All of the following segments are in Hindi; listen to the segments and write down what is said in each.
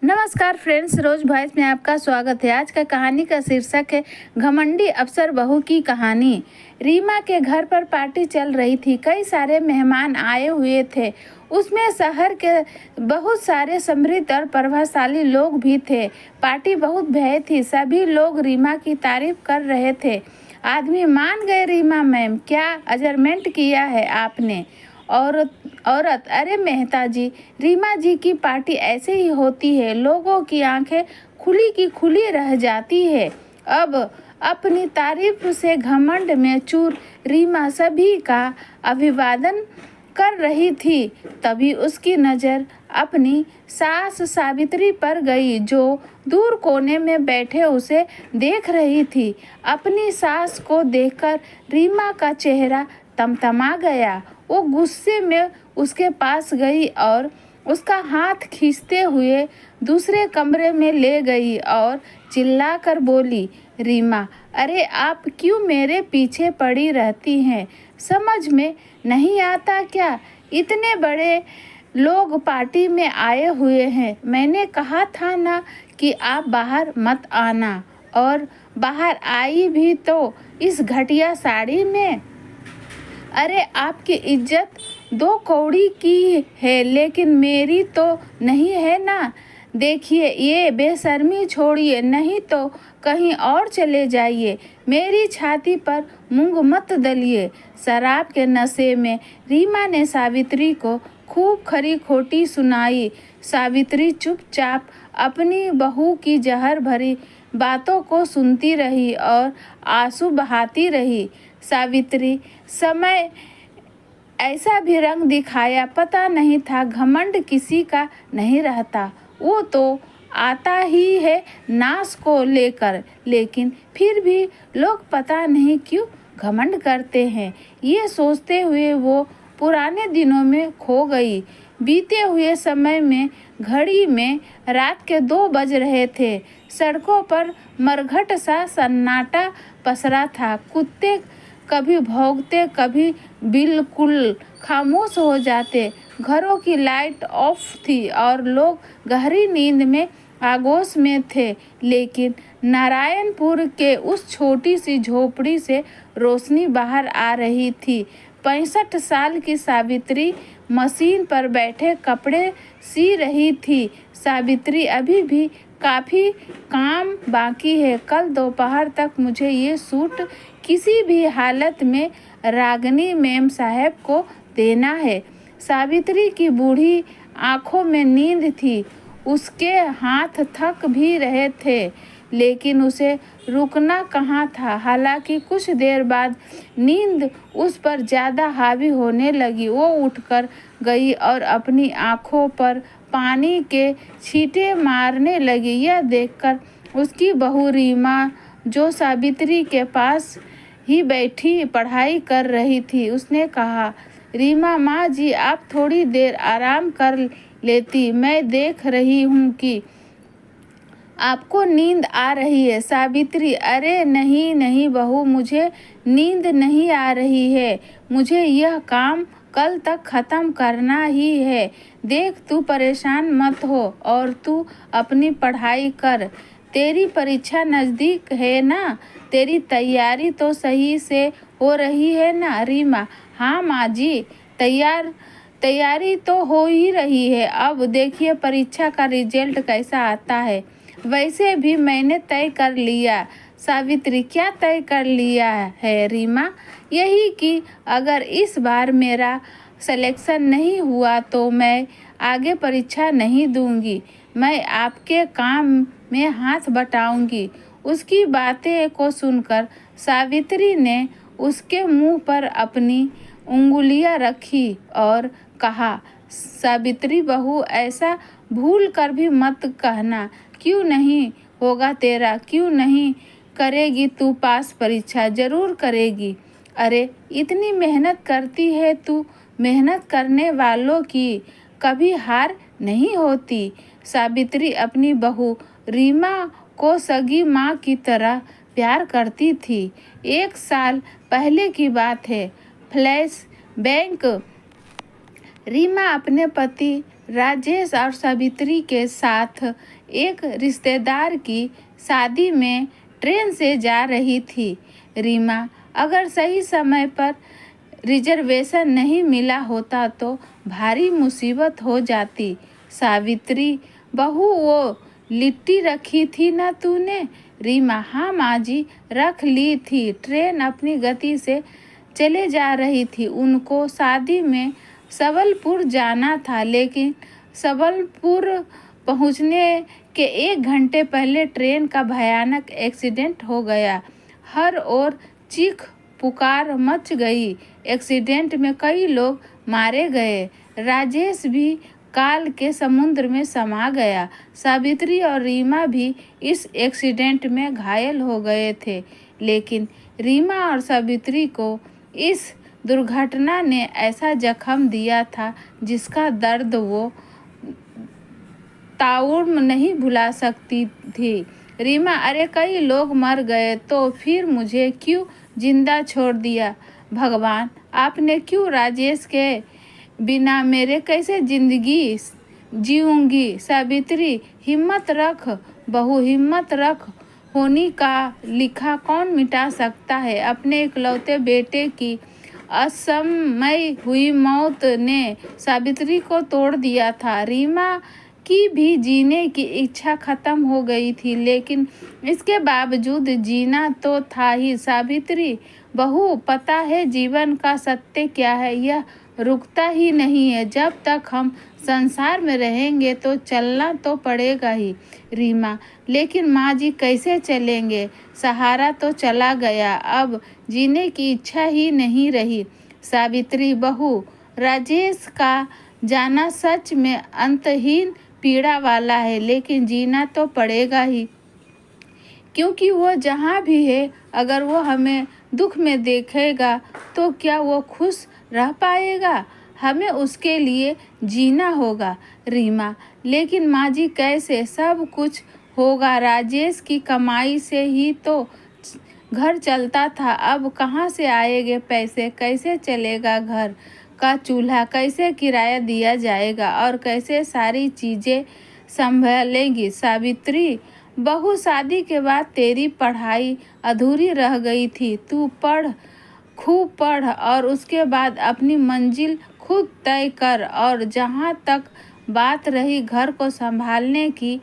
नमस्कार फ्रेंड्स, रोज वॉइस में आपका स्वागत है। आज का कहानी का शीर्षक है घमंडी अफसर बहू की कहानी। रीमा के घर पर पार्टी चल रही थी। कई सारे मेहमान आए हुए थे। उसमें शहर के बहुत सारे समृद्ध और प्रभावशाली लोग भी थे। पार्टी बहुत भव्य थी। सभी लोग रीमा की तारीफ कर रहे थे। आदमी मान गए, रीमा मैम, क्या अजरमेंट किया है आपने? औरत, अरे मेहता जी, रीमा जी की पार्टी ऐसे ही होती है। लोगों की आंखें खुली की खुली रह जाती है। अब अपनी तारीफ से घमंड में चूर रीमा सभी का अभिवादन कर रही थी। तभी उसकी नज़र अपनी सास सावित्री पर गई, जो दूर कोने में बैठे उसे देख रही थी। अपनी सास को देखकर रीमा का चेहरा तमतमा गया। वो गुस्से में उसके पास गई और उसका हाथ खींचते हुए दूसरे कमरे में ले गई और चिल्लाकर बोली, रीमा, अरे आप क्यों मेरे पीछे पड़ी रहती हैं? समझ में नहीं आता क्या? इतने बड़े लोग पार्टी में आए हुए हैं। मैंने कहा था ना कि आप बाहर मत आना, और बाहर आई भी तो इस घटिया साड़ी में। अरे आपकी इज्जत दो कौड़ी की है, लेकिन मेरी तो नहीं है ना। देखिए, ये बेशर्मी छोड़िए, नहीं तो कहीं और चले जाइए। मेरी छाती पर मूंग मत दलिए। शराब के नशे में रीमा ने सावित्री को खूब खरी खोटी सुनाई। सावित्री चुपचाप अपनी बहू की जहर भरी बातों को सुनती रही और आंसू बहाती रही। सावित्री समय ऐसा भी रंग दिखाया, पता नहीं था घमंड किसी का नहीं रहता। वो तो आता ही है नाश को लेकर, लेकिन फिर भी लोग पता नहीं क्यों घमंड करते हैं। ये सोचते हुए वो पुराने दिनों में खो गई। बीते हुए समय में घड़ी में रात के 2 बज रहे थे। सड़कों पर मरघट सा सन्नाटा पसरा था। कुत्ते कभी भौंकते, कभी बिल्कुल खामोश हो जाते। घरों की लाइट ऑफ थी और लोग गहरी नींद में आगोश में थे। लेकिन नारायणपुर के उस छोटी सी झोपड़ी से रोशनी बाहर आ रही थी। 65 साल की सावित्री मशीन पर बैठे कपड़े सी रही थी। सावित्री, अभी भी काफ़ी काम बाकी है। कल दोपहर तक मुझे ये सूट किसी भी हालत में रागनी मेम साहब को देना है। सावित्री की बूढ़ी आंखों में नींद थी। उसके हाथ थक भी रहे थे, लेकिन उसे रुकना कहाँ था। हालांकि कुछ देर बाद नींद उस पर ज़्यादा हावी होने लगी। वो उठकर गई और अपनी आँखों पर पानी के छींटे मारने लगी। यह देखकर उसकी बहू रीमा, जो सावित्री के पास ही बैठी पढ़ाई कर रही थी, उसने कहा, रीमा माँ जी, आप थोड़ी देर आराम कर लेती। मैं देख रही हूँ कि आपको नींद आ रही है। सावित्री, अरे नहीं नहीं बहू, मुझे नींद नहीं आ रही है। मुझे यह काम कल तक ख़त्म करना ही है। देख, तू परेशान मत हो और तू अपनी पढ़ाई कर। तेरी परीक्षा नज़दीक है ना? तेरी तैयारी तो सही से हो रही है ना? रीमा, हाँ माँ जी, तैयारी तो हो ही रही है। अब देखिए परीक्षा का रिजल्ट कैसा आता है। वैसे भी मैंने तय कर लिया। सावित्री, क्या तय कर लिया है रीमा? यही कि अगर इस बार मेरा सिलेक्शन नहीं हुआ तो मैं आगे परीक्षा नहीं दूंगी। मैं आपके काम में हाथ बटाऊंगी। उसकी बातें को सुनकर सावित्री ने उसके मुंह पर अपनी उंगलियां रखी और कहा, सावित्री बहू, ऐसा भूल कर भी मत कहना। क्यों नहीं होगा तेरा? क्यों नहीं करेगी तू पास? परीक्षा जरूर करेगी। अरे इतनी मेहनत करती है तू। मेहनत करने वालों की कभी हार नहीं होती। सावित्री अपनी बहू रीमा को सगी माँ की तरह प्यार करती थी। 1 साल पहले की बात है। Flash bank. रीमा अपने पति राजेश और सावित्री के साथ एक रिश्तेदार की शादी में ट्रेन से जा रही थी। रीमा अगर सही समय पर रिजर्वेशन नहीं मिला होता तो भारी मुसीबत हो जाती। सावित्री, बहू वो लिट्टी रखी थी ना तूने? रीमा, हाँ माँ जी, रख ली थी। ट्रेन अपनी गति से चले जा रही थी। उनको शादी में सबलपुर जाना था, लेकिन सबलपुर पहुंचने के 1 घंटे पहले ट्रेन का भयानक एक्सीडेंट हो गया। हर ओर चीख पुकार मच गई। एक्सीडेंट में कई लोग मारे गए। राजेश भी काल के समुद्र में समा गया। सावित्री और रीमा भी इस एक्सीडेंट में घायल हो गए थे, लेकिन रीमा और सावित्री को इस दुर्घटना ने ऐसा जख्म दिया था जिसका दर्द वो ताउम्र नहीं भुला सकती थी। रीमा, अरे कई लोग मर गए तो फिर मुझे क्यों जिंदा छोड़ दिया? भगवान, आपने क्यों? राजेश के बिना मेरे कैसे जिंदगी जीऊंगी? सावित्री, हिम्मत रख बहू, हिम्मत रख। होनी का लिखा कौन मिटा सकता है? अपने इकलौते बेटे की असमय हुई मौत ने सावित्री को तोड़ दिया था। रीमा की भी जीने की इच्छा खत्म हो गई थी, लेकिन इसके बावजूद जीना तो था ही। सावित्री, बहू, पता है जीवन का सत्य क्या है? यह रुकता ही नहीं है। जब तक हम संसार में रहेंगे तो चलना तो पड़ेगा ही। रीमा, लेकिन माँ जी कैसे चलेंगे? सहारा तो चला गया, अब जीने की इच्छा ही नहीं रही। सावित्री, बहू, राजेश का जाना सच में अंतहीन पीड़ा वाला है, लेकिन जीना तो पड़ेगा ही, क्योंकि वो जहाँ भी है, अगर वो हमें दुख में देखेगा तो क्या वो खुश रह पाएगा? हमें उसके लिए जीना होगा। रीमा, लेकिन माँ जी कैसे? सब कुछ होगा। राजेश की कमाई से ही तो घर चलता था, अब कहाँ से आएंगे पैसे? कैसे चलेगा घर का चूल्हा? कैसे किराया दिया जाएगा और कैसे सारी चीज़ें संभलेंगी? सावित्री, बहू, शादी के बाद तेरी पढ़ाई अधूरी रह गई थी। तू पढ़, खूब पढ़ और उसके बाद अपनी मंजिल खुद तय कर। और जहाँ तक बात रही घर को संभालने की,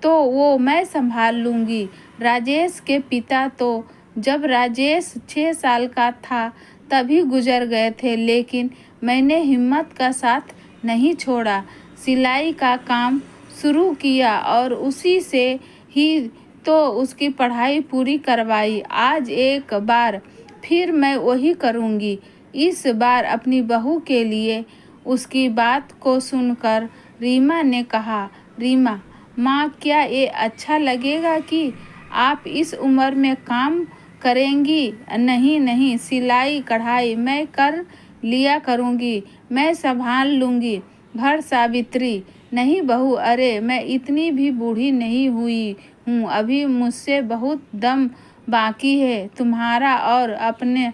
तो वो मैं संभाल लूँगी। राजेश के पिता तो जब राजेश 6 साल का था तभी गुजर गए थे, लेकिन मैंने हिम्मत का साथ नहीं छोड़ा। सिलाई का काम शुरू किया और उसी से ही तो उसकी पढ़ाई पूरी करवाई। आज एक बार फिर मैं वही करूँगी, इस बार अपनी बहू के लिए। उसकी बात को सुनकर रीमा ने कहा, रीमा माँ, क्या ये अच्छा लगेगा कि आप इस उम्र में काम करेंगी? नहीं नहीं, सिलाई कढ़ाई मैं कर लिया करूँगी, मैं संभाल लूँगी। भर सावित्री, नहीं बहू, अरे मैं इतनी भी बूढ़ी नहीं हुई हूँ, अभी मुझसे बहुत दम बाकी है। तुम्हारा और अपने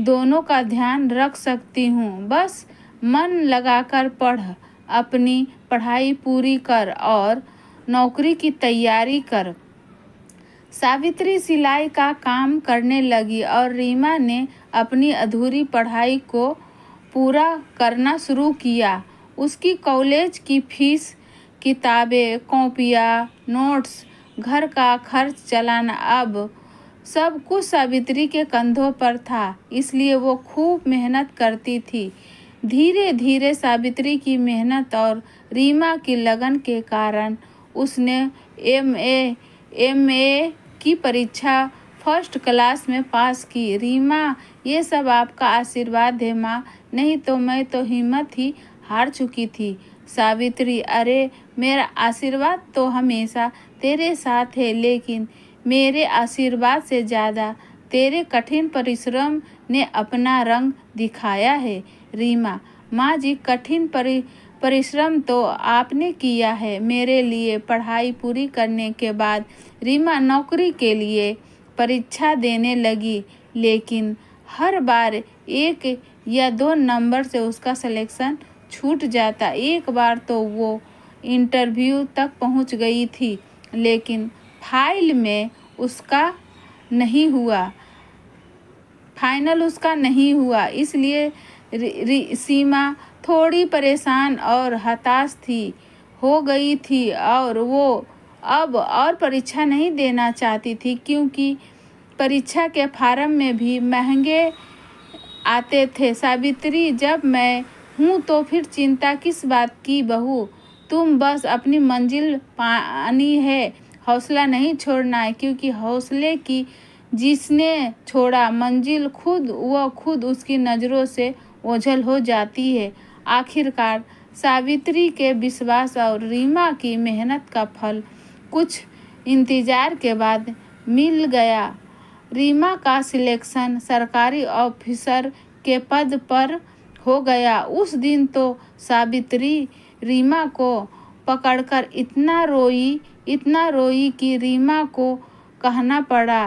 दोनों का ध्यान रख सकती हूँ। बस मन लगाकर पढ़, अपनी पढ़ाई पूरी कर और नौकरी की तैयारी कर। सावित्री सिलाई का काम करने लगी और रीमा ने अपनी अधूरी पढ़ाई को पूरा करना शुरू किया। उसकी कॉलेज की फीस, किताबें, कॉपियाँ, नोट्स, घर का खर्च चलाना, अब सब कुछ सावित्री के कंधों पर था, इसलिए वो खूब मेहनत करती थी। धीरे धीरे सावित्री की मेहनत और रीमा की लगन के कारण उसने एमए की परीक्षा फर्स्ट क्लास में पास की। रीमा, ये सब आपका आशीर्वाद है माँ, नहीं तो मैं तो हिम्मत ही हार चुकी थी। सावित्री, अरे मेरा आशीर्वाद तो हमेशा तेरे साथ है, लेकिन मेरे आशीर्वाद से ज़्यादा तेरे कठिन परिश्रम ने अपना रंग दिखाया है। रीमा, माँ जी, कठिन परिश्रम तो आपने किया है मेरे लिए। पढ़ाई पूरी करने के बाद रीमा नौकरी के लिए परीक्षा देने लगी, लेकिन हर बार 1 या 2 नंबर से उसका सिलेक्शन छूट जाता। एक बार तो वो इंटरव्यू तक पहुंच गई थी, लेकिन फाइनल उसका नहीं हुआ। इसलिए सीमा थोड़ी परेशान और हताश हो गई थी और वो अब और परीक्षा नहीं देना चाहती थी, क्योंकि परीक्षा के फार्म में भी महंगे आते थे। सावित्री, जब मैं हूँ तो फिर चिंता किस बात की बहू? तुम बस अपनी मंजिल पानी है, हौसला नहीं छोड़ना है, क्योंकि हौसले की जिसने छोड़ा मंजिल खुद उसकी नज़रों से ओझल हो जाती है। आखिरकार सावित्री के विश्वास और रीमा की मेहनत का फल कुछ इंतजार के बाद मिल गया। रीमा का सिलेक्शन सरकारी ऑफिसर के पद पर हो गया। उस दिन तो सावित्री रीमा को पकड़कर इतना रोई कि रीमा को कहना पड़ा,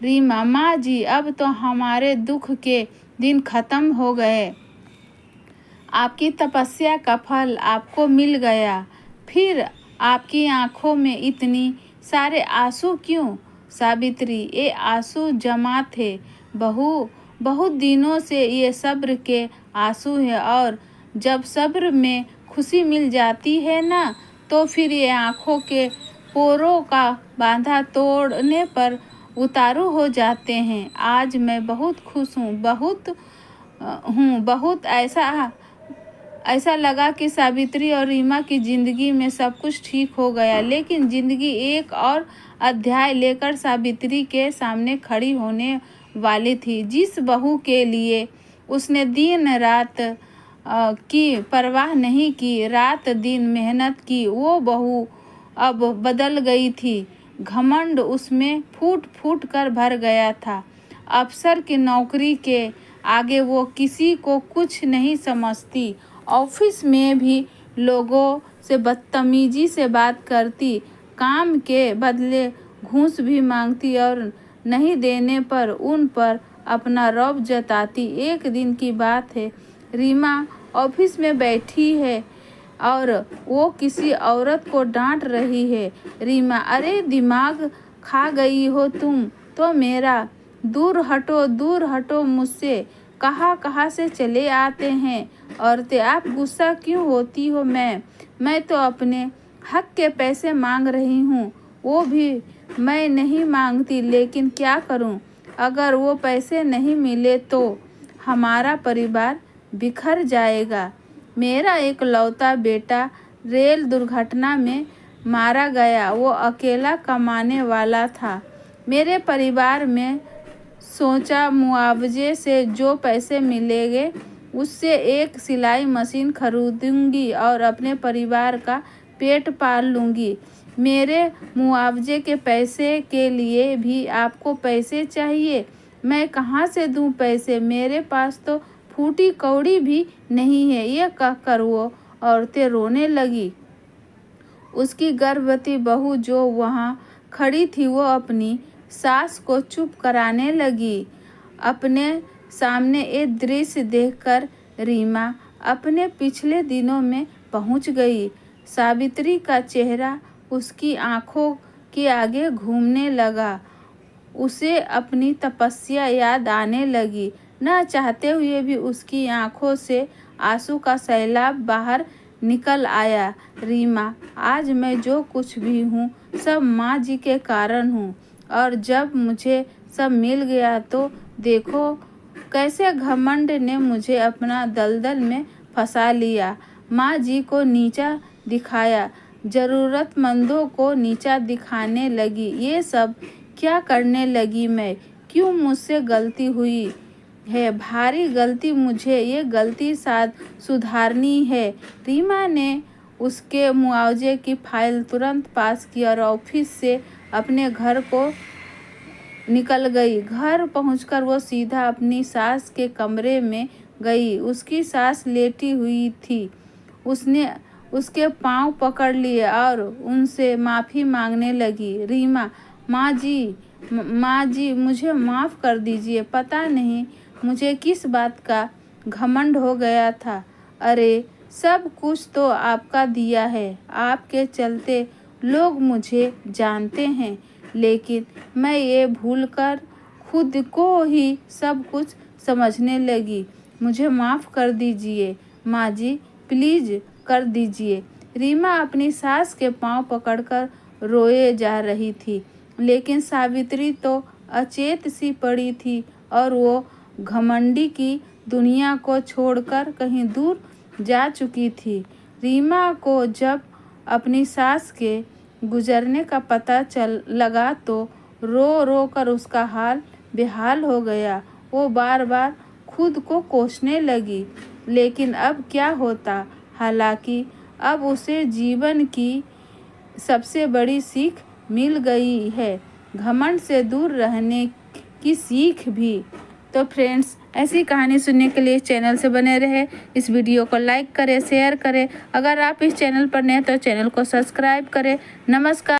रीमा माँ जी, अब तो हमारे दुख के दिन खत्म हो गए। आपकी तपस्या का फल आपको मिल गया। फिर आपकी आंखों में इतनी सारे आंसू क्यों? सावित्री, ये आंसू जमा थे बहू, बहुत दिनों से ये सब्र के आंसू है, और जब सब्र में खुशी मिल जाती है ना, तो फिर ये आंखों के पोरों का बांधा तोड़ने पर उतारू हो जाते हैं। आज मैं बहुत खुश हूँ, बहुत ऐसा लगा कि सावित्री और रीमा की जिंदगी में सब कुछ ठीक हो गया। लेकिन जिंदगी एक और अध्याय लेकर सावित्री के सामने खड़ी होने वाली थी। जिस बहू के लिए उसने दिन रात की परवाह नहीं की, रात दिन मेहनत की, वो बहू अब बदल गई थी। घमंड उसमें फूट फूट कर भर गया था। अफसर की नौकरी के आगे वो किसी को कुछ नहीं समझती। ऑफिस में भी लोगों से बदतमीजी से बात करती, काम के बदले घूस भी मांगती और नहीं देने पर उन पर अपना रौब जताती। एक दिन की बात है, रीमा ऑफिस में बैठी है और वो किसी औरत को डांट रही है। रीमा, अरे दिमाग खा गई हो तुम तो मेरा? दूर हटो मुझसे। कहाँ से चले आते हैं औरतें, आप गुस्सा क्यों होती हो? मैं तो अपने हक के पैसे मांग रही हूँ, वो भी मैं नहीं मांगती, लेकिन क्या करूँ? अगर वो पैसे नहीं मिले तो हमारा परिवार बिखर जाएगा। मेरा एकलौता बेटा रेल दुर्घटना में मारा गया, वो अकेला कमाने वाला था। मेरे परिवार में सोचा मुआवजे से जो पैसे मिलेंगे उससे एक सिलाई मशीन खरीदूंगी और अपने परिवार का पेट पाल लूंगी। मेरे मुआवजे के पैसे के लिए भी आपको पैसे चाहिए? मैं कहाँ से दूं पैसे? मेरे पास तो फूटी कौड़ी भी नहीं है। ये कहकर वो औरतें रोने लगी। उसकी गर्भवती बहू जो वहाँ खड़ी थी, वो अपनी सास को चुप कराने लगी। अपने सामने ये दृश्य देखकर रीमा अपने पिछले दिनों में पहुंच गई। सावित्री का चेहरा उसकी आंखों के आगे घूमने लगा। उसे अपनी तपस्या याद आने लगी। न चाहते हुए भी उसकी आंखों से आंसू का सैलाब बाहर निकल आया। रीमा, आज मैं जो कुछ भी हूँ सब माँ जी के कारण हूँ, और जब मुझे सब मिल गया तो देखो कैसे घमंड ने मुझे अपना दलदल में फंसा लिया। माँ जी को नीचा दिखाया, ज़रूरतमंदों को नीचा दिखाने लगी। ये सब क्या करने लगी मैं? क्यों मुझसे गलती हुई है, भारी गलती। मुझे ये गलती सुधारनी है। रीमा ने उसके मुआवजे की फाइल तुरंत पास की और ऑफिस से अपने घर को निकल गई। घर पहुंचकर वो सीधा अपनी सास के कमरे में गई। उसकी सास लेटी हुई थी। उसने उसके पांव पकड़ लिए और उनसे माफ़ी मांगने लगी। रीमा, माँ जी, मुझे माफ़ कर दीजिए। पता नहीं मुझे किस बात का घमंड हो गया था। अरे सब कुछ तो आपका दिया है, आपके चलते लोग मुझे जानते हैं, लेकिन मैं ये भूलकर खुद को ही सब कुछ समझने लगी। मुझे माफ़ कर दीजिए माँ जी, प्लीज़ कर दीजिए। रीमा अपनी सास के पांव पकड़कर रोए जा रही थी, लेकिन सावित्री तो अचेत सी पड़ी थी और वो घमंडी की दुनिया को छोड़कर कहीं दूर जा चुकी थी। रीमा को जब अपनी सास के गुजरने का पता चल लगा तो रो रो कर उसका हाल बेहाल हो गया। वो बार बार खुद को कोसने लगी, लेकिन अब क्या होता। हालांकि अब उसे जीवन की सबसे बड़ी सीख मिल गई है, घमंड से दूर रहने की सीख भी। तो फ्रेंड्स, ऐसी कहानी सुनने के लिए इस चैनल से बने रहे। इस वीडियो को लाइक करें, शेयर करें। अगर आप इस चैनल पर नए हैं तो चैनल को सब्सक्राइब करें। नमस्कार।